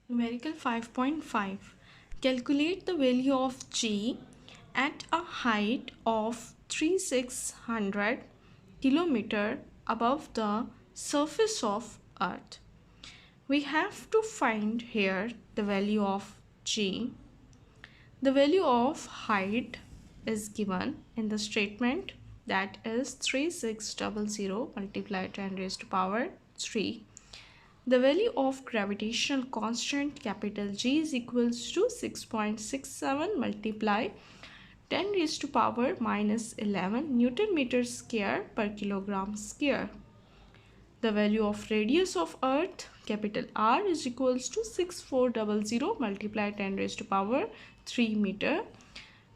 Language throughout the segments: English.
Numerical 5.5. Calculate the value of G at a height of 3600 km above the surface of Earth. We have to find here the value of G. The value of height is given in the statement, that is 3600 multiplied 10 raised to power 3. The value of gravitational constant capital G is equals to 6.67 multiply 10 raised to power minus 11 Newton meter square per kilogram square. The value of radius of Earth capital R is equals to 6400 multiply 10 raised to power 3 meter.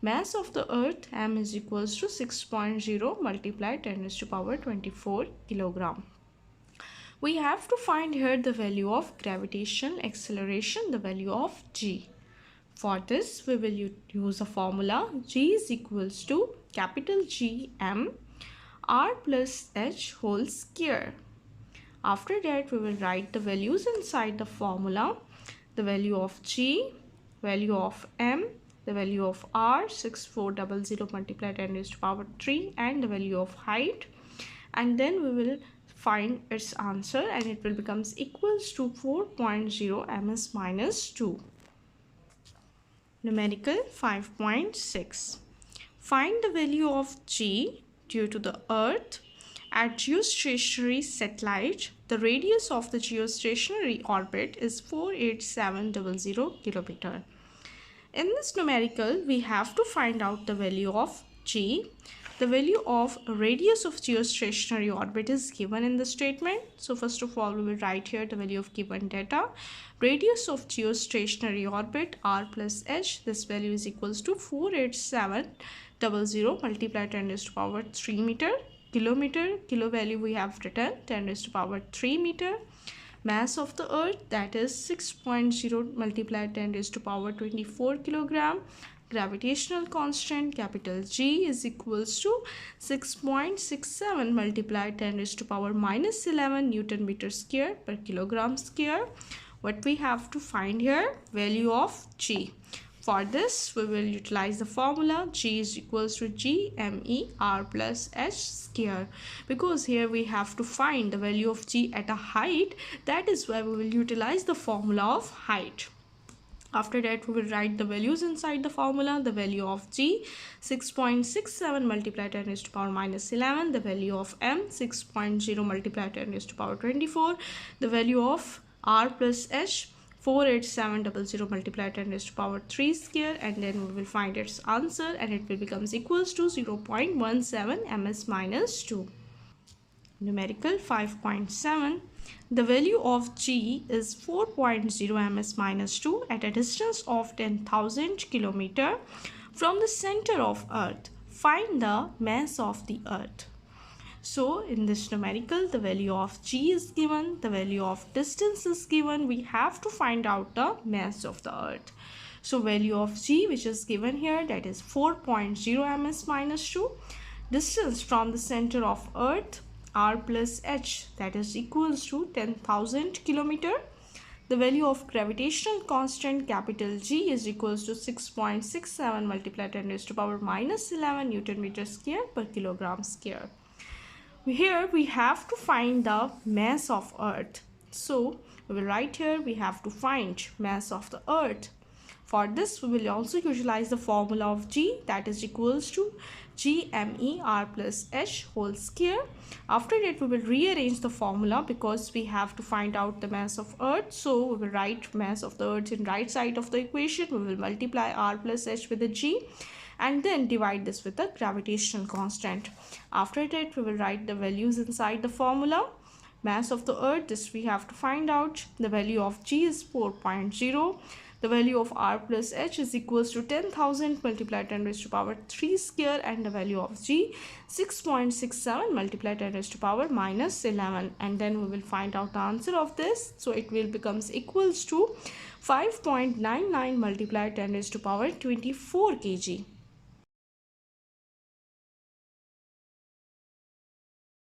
Mass of the Earth M is equals to 6.0 multiply 10 raised to power 24 kilogram. We have to find here the value of gravitational acceleration, the value of G. For this, we will use a formula. G is equals to capital G M R plus H whole square. After that, we will write the values inside the formula. The value of G, value of M, the value of R, 6400 multiplied 10 raised to power 3, and the value of height. And then we will find its answer, and it will becomes equals to 4.0 ms minus 2. Numerical 5.6. Find the value of G due to the Earth at geostationary satellite. The radius of the geostationary orbit is 48700 km. In this numerical, we have to find out the value of G. The value of radius of geostationary orbit is given in the statement. So first of all, we will write here the value of given data. Radius of geostationary orbit R plus H. This value is equals to 48700 multiplied 10 raised to power 3 meter. Kilometer, kilo value we have written 10 raised to power 3 meter. Mass of the Earth, that is 6.0 multiplied 10 raised to power 24 kilogram. Gravitational constant capital G is equals to 6.67 multiplied 10 raised to power minus 11 Newton meter square per kilogram square. What we have to find here? Value of G. For this, we will utilize the formula G is equals to G ME R plus H square. Because here we have to find the value of G at a height, that is why we will utilize the formula of height. After that, we will write the values inside the formula. The value of G, 6.67 multiplied 10 raised to power minus 11. The value of M, 6.0 multiplied 10 raised to power 24. The value of R plus H, 48700 multiplied 10 raised to power 3 square, and then we will find its answer, and it will becomes equals to 0.17 ms minus 2. Numerical 5.7. The value of G is 4.0 ms minus 2 at a distance of 10,000 km from the center of Earth. Find the mass of the Earth. So in this numerical, the value of G is given, the value of distance is given. We have to find out the mass of the Earth. So value of G, which is given here, that is 4.0 ms minus 2. Distance from the center of Earth, R plus H, that is equals to 10,000 km. The value of gravitational constant capital G is equals to 6.67 multiplied 10 raised to power minus 11 Newton meter square per kilogram square. Here we have to find the mass of Earth. So we will write here, we have to find mass of the Earth. For this, we will also utilize the formula of G, that is equals to G ME R plus H whole square. After that, we will rearrange the formula because we have to find out the mass of Earth. So we will write mass of the Earth in right side of the equation. We will multiply R plus H with the G, and then divide this with the gravitational constant. After that, we will write the values inside the formula. Mass of the Earth, this we have to find out. The value of G is 4.0. The value of R plus H is equals to 10,000 multiplied 10 raised to power 3 square, and the value of G 6.67 multiplied 10 raised to power minus 11, and then we will find out the answer of this. So it will becomes equals to 5.99 multiplied 10 raised to power 24 kg.